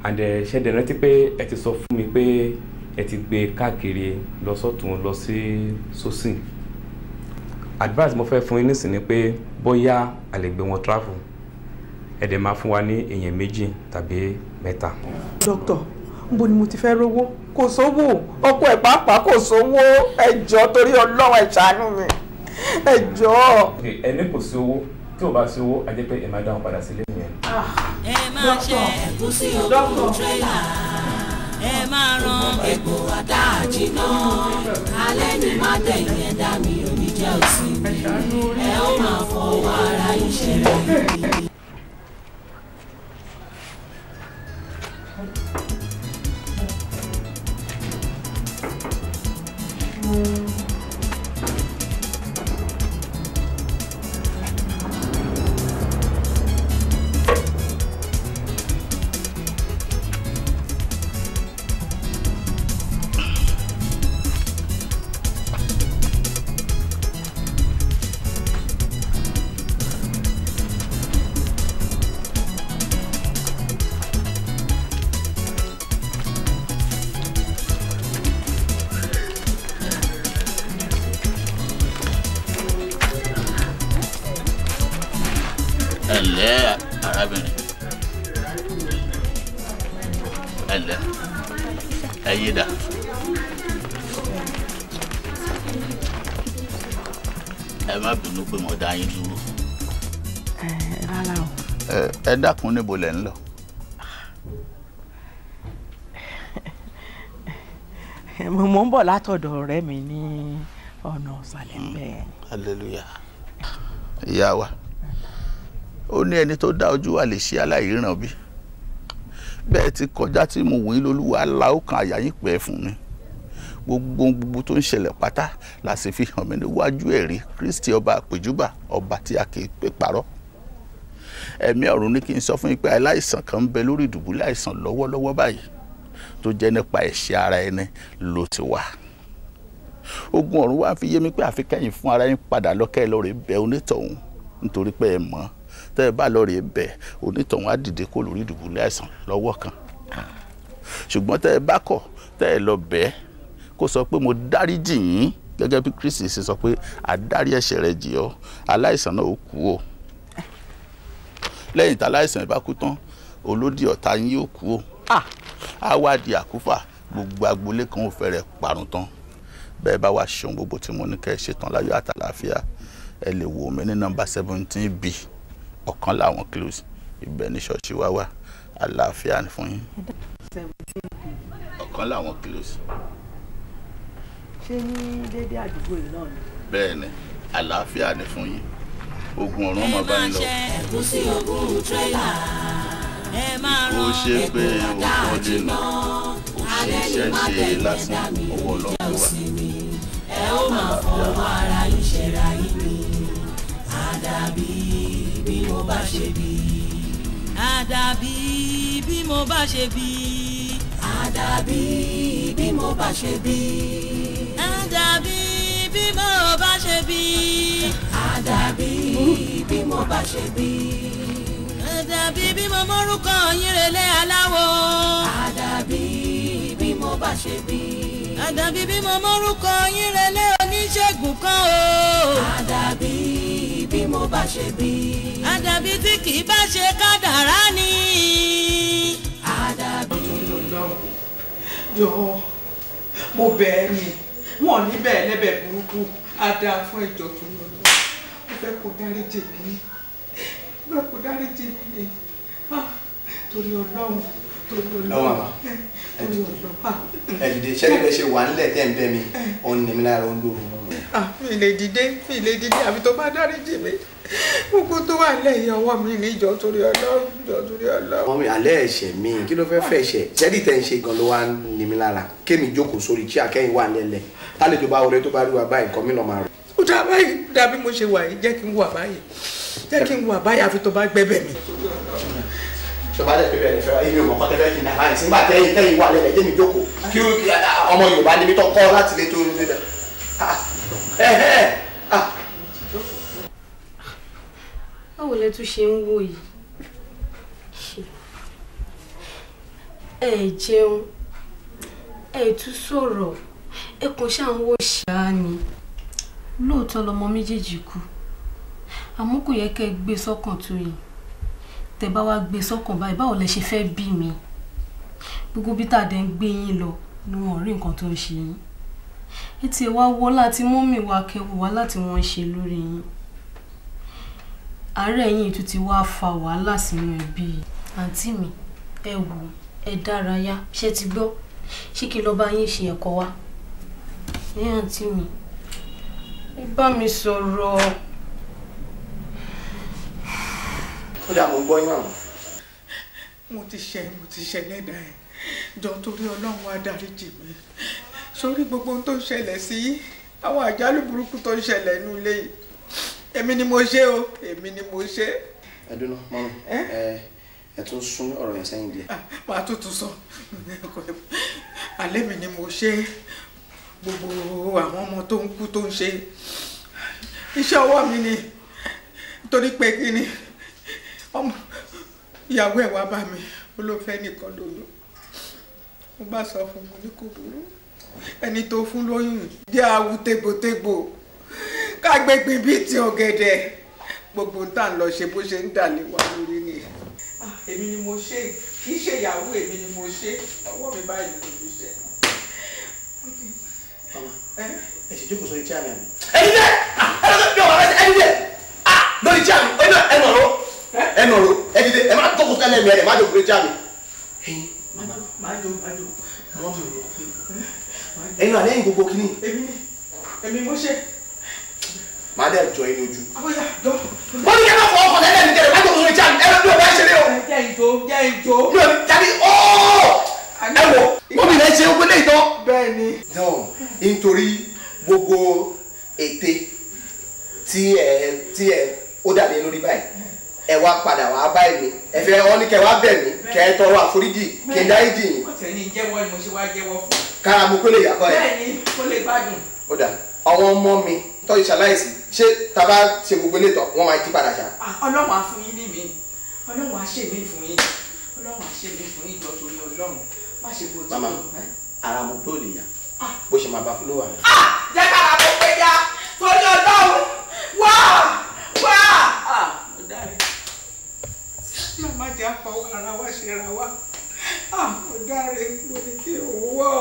and ṣe dẹ̀ rántí pé ẹ ti sọ fún mi pé ẹ ti gbé káàkiri lọ sọ́tún lọ sí sósì. Advice mo fẹ́ fún yín nísìnyí pé bóyá a lè gbé wọn travel ẹ dẹ̀ máa fún wa ní èèyàn 2 tàbí 3. Doctor, níbo ni mo ti fẹ́ rówó? Kò sówó, ọkọ ẹ̀ pàápàá kò sówó. Ẹ jọ̀ọ́ torí Ọlọ́run ẹ ṣàánú mi. Ẹ jọ̀ọ́. Ẹni kò sí owó, tí ò bá sí owó, a jẹ́ pé ẹ máa dáhùn padà sílé nìyẹn. Ẹ máa ṣe ẹ̀gúsí ogún tírélà. Ẹ máa ran epo àdáàjì náà. Alẹ́ ni má tẹ̀yìn ẹ̀dá mi ò ní jẹ́ òsì mi. Ẹ ó máa fọwọ́ ara yín ṣe rẹ̀. Ẹ̀lẹ́ arábìnrin, ẹ̀lẹ́ ẹ̀yin dà. Ẹ má bínú pé mo dá yín dúró. Rárá o. Ẹ dákun níbo lẹ̀ ń lọ. Mo ń bọ̀ látọ̀dọ̀ ọ̀rẹ́ mi ní ọ̀nà ọ̀sàlẹ̀ bẹ́ẹ̀. Hallelujah. Ìyá wa, ó ní ẹni tó dá ojú wa lè ṣe aláìríran bí. Bẹ́ẹ̀ ti kọjá tí mo wòye lólúwa la ó kan àyà yín pẹ́ fún mi. Gbogbo tó ń ṣẹlẹ̀ pátá la sì fi hàn mí níwájú ẹ̀rí Kristi ọba àpèjúbà, ọba tí a kì í pè parọ́. Ẹ̀mí ọ̀run ní kí n sọ fún yín pé aláìsàn kan ń bẹ lórí ìdùbúlẹ̀ àìsàn lọ́wọ́lọ́wọ́ báyìí tó jẹ́ nípa ẹ̀ṣẹ̀ ara ẹni ló ti wà. Ogun ọ̀run wá fi yé mi pé àfi kẹ́yìn fún ara yín padà lọ́kẹ́ lọ́rẹ̀ bẹ̀ onítọ̀hún nítorí pé ẹ mọ̀ tẹ́ ẹ bá lọ́ọ̀rẹ́ bẹ̀ onítọ̀hún á dìde kó lórí ìdùbúlẹ̀ àìsàn lọ́wọ́ kan. Ṣùgbọ́n tẹ́ ẹ bá kọ̀ tẹ́ ẹ lọ bẹ̀ kó sọ pé mo dáríjì yín gẹ́gẹ́ bí Kristi ṣe sọ pé àdárí ẹ̀ṣẹ̀ rẹ jì ọ́, aláìsàn náà ó kú o. Lẹ́yìn tí aláìsàn bá kú tán olódì ọ̀tá yín yóò kú o. Á wá di àkúfà, gbogbo agboolé kan ò fẹ́rẹ̀ parun tán. Bẹ́ẹ̀ bá wá ṣeun gbogbo tí mo ní kẹ́ ẹ ṣe tán láyọ̀ àtàlàáfíà, ẹ lè wò mí ní nọ́mbà 17B ọ̀kan láwọn close ibẹ̀ ní ṣọ́ọ̀ṣì wá wà. Àlàáfíà ni fún yín. Ọ̀kan láwọn close. Ṣé ní dédé àdúgbò yìí náà ni? Bẹ́ẹ̀ ni, àlàáfíà ni fún yín. Ogun ọ̀run ọmọ bá yín lọ. Ẹ̀gúsí ogún tírélà. Ẹ máa Ó ran ṣe pé epo òun àdáàjì dènà náà. Alẹ́ ni òṣìṣẹ́ má ṣe tẹ̀yìn lásán ẹ̀dá mi ọwọ́ ò ní Ọlọ́run jẹ́ ló wà. òsì mi. Ẹ ó máa fọwọ́ ara yín ṣe ra yín ni. Àdàbí bí mo bá ṣe bí. Àdàbí bí mo bá ṣe bí. Àdàbí bí mo bá ṣe bí. Àdàbí bí mo bá ṣe bí. Àdàbí bí mo bá ṣe bí. Àdàbí bí mo mórúkọ yín relé aláwo. Àdàbí bí mo bá ṣe bí. Àdàbí bí mo mórúkọ yín relé oníṣègùn kan o. Àdàbí bí mo bá ṣe bí. Àdàbí tí kì í bá ṣe kádàrá ni. Àdàbí. Jọ̀ọ́, mo bẹ̀ ẹ́ ni, wọn ò ní bẹ́ẹ̀ lẹ́bẹ̀ burúkú, á dáa fún ìjọ tó lọ lọ. Mo fẹ́ kó dáríjì mí, mo fẹ́ kó dáríjì mí ni. Torí Ọlọ́run, torí Ọlọ́run, torí Ọlọ́run. Ẹ dìde, ṣé níbẹ̀ ṣe wà nílẹ̀ tẹ́ ń bẹ́ mi, òun ní mi lára ń lòrùn mọ́ mi. Mi lè dìde àbí tó bá dáríjì mí. Gbogbo tó wà lẹ́yìn ọwọ́ mi ní ìjọ torí Ọlọ́run, ìjọ torí Ọlọ́run. Wọ́n mi alẹ́ ẹ̀ṣẹ̀ mi, kí ló fẹ́ fẹ́ ẹ̀ṣẹ̀? Ṣẹ́dí tẹ́ ń ṣe gan ló wá ní mi lára. Kémi jókòó sórí tí akẹ́yìn wà lẹ́lẹ̀. Tálejò bá wọlé tó bá rí wa báyìí, nǹkan mi lọ máa rò. Ó dá báyìí, dàbí mo ṣe wà yìí, jẹ́ kí n wà báyìí. Jẹ́ kí n wà báyìí àfi tó bá gbẹ́bẹ̀ mi. Ṣọba dẹ̀ pé bẹ́ẹ̀ ni fẹ́ èmi ò mọ̀ kọ́ tẹ́fẹ́ kí n àbáyé sígbà tẹ́yìn wà lẹ́lẹ̀ kémi jókòó. Kí ọmọ Yorùbá ni mi tó kọ́ láti lé tó ń lé Báwo lẹ tún ṣe ń wò yìí? ẹ jẹun ẹ tún sọ̀rọ̀ ẹ kàn ṣáà ń wò ṣáá ni lóòótọ́ lọmọ méjèèjì kú àmọ́ kò yẹ kẹ́ ẹ gbé sọ́kàn tó yìí tẹ́ bá wá gbé sọ́kàn báyìí báwo lẹ ṣe fẹ́ bí mi gbogbo bí tàdé ń gbé yín lọ ni wọn rí nǹkan tó ń ṣe yín ètò ìwà wọ láti mọ́mì wa kẹwò wá láti wọ́n ṣe lórí yín àárẹ̀ yín tún ti wá fa wàhálà sínú ẹbí àǹtí mi ẹ wò ẹ dárayá ṣé ti gbọ́ ṣé kí lọ bá yín ṣe ẹ̀kọ́ wa ní àǹtí mi ẹ bá mi sọ̀rọ̀. ó dà mo gbọ́ yín àwọn. mo ti ṣe lẹ́dàá ẹ̀ jọ torí ọlọ́run wá dáríjì mi sórí gbogbo ohun tó ń ṣẹlẹ̀ sí àwọn àjálù burúkú tó ń ṣẹlẹ̀ nínú ilé yìí èmi ni mo ṣe o èmi ni mo ṣe. ẹ dúró mọ́mí ẹ tún sún ọ̀rọ̀ yẹn sẹ́yìn díẹ̀. màá tún sọ alẹ́ mi ni mo ṣe gbogbo àwọn ọmọ tó ń kú tó ń ṣe iṣẹ́ ọwọ́ mi ni torí pé kí ni ọmọ ìyàwó ẹ̀ wá bá mi ó ló fẹ́ nìkan lóyún mo bá sọ fún mi ní kò burú ẹni tó fún lóyún jẹ́ awu tégbòtégbò kágbégbé bíi ti ọ̀gẹ̀dẹ̀ gbogbo tá à ń lọ ṣe bó ṣe ń dà lé wa lórí ni. èmi ni mo ṣe kì í ṣe ìyàwó èmi ni mo ṣe ọwọ́ mi báyìí ni mo ṣe. ẹ sì jókòó sórí chairman mi. ẹni dẹ bí ọmọ rẹ ẹni dẹ lórí chairman ẹ nọ̀rọ̀ ẹni dẹ ẹ má jókòó sẹ́lẹ̀ mi ẹ má jókòó sórí chairman. ẹyin máa jó wọ́n mi ò rò pé ẹyin àlẹ́ yìí gbogbo kìíní. èmi mo ṣe. máa dẹ̀ jọ ẹni ojú. àbóyá jọ. wọ́n ní kí ẹ má fọ ọkọ̀ lẹ́lẹ́ mi tẹ̀lé má jókòó sórí chairman ẹ lọ bí ọba ẹ ṣe lé o. jẹ́ ìjó. mi ò jáde ẹ wò wọ́n mi lẹ́ ṣe ó gbélé ìtọ́. bẹ́ẹ̀ ni. nítorí gbogbo ète tí ẹ ó dàbí lórí báyìí ẹ wá padà wá báyìí mi ẹ fẹ́ ọ ní kẹ wá bẹ̀ mí kẹ ẹ tọrọ àforíjì kí n dáríjì yín. ọ̀tẹ̀ ni jẹ́wọ́ ni mo ṣe wá jẹ́wọ́ fún. kára mo kó lè yàtọ̀ ẹ. bẹ́ẹ̀ ni kó lè gbádùn. ó dà àwọn ọmọ mi tó ìṣaláìsí ṣé tábà ṣe gbogbo ilé tán wọ́n máa jí padà ṣá. ọlọ́run á fún yín ní mi ọlọ́run á ṣe mí fún yín ọlọ́run á ṣe mí fún yín jọ torí ọlọ́run má ṣe bó ti mama ara mo pé ò lè yá bó ṣe máa bá fún ló wà ní. jẹ́ kára mo pé ya torí ọlọ́run wá ọ̀daràn má jẹ́ àfọwọ́ ara wa ṣe ra wa ọ̀daràn mo ní kí n wọ́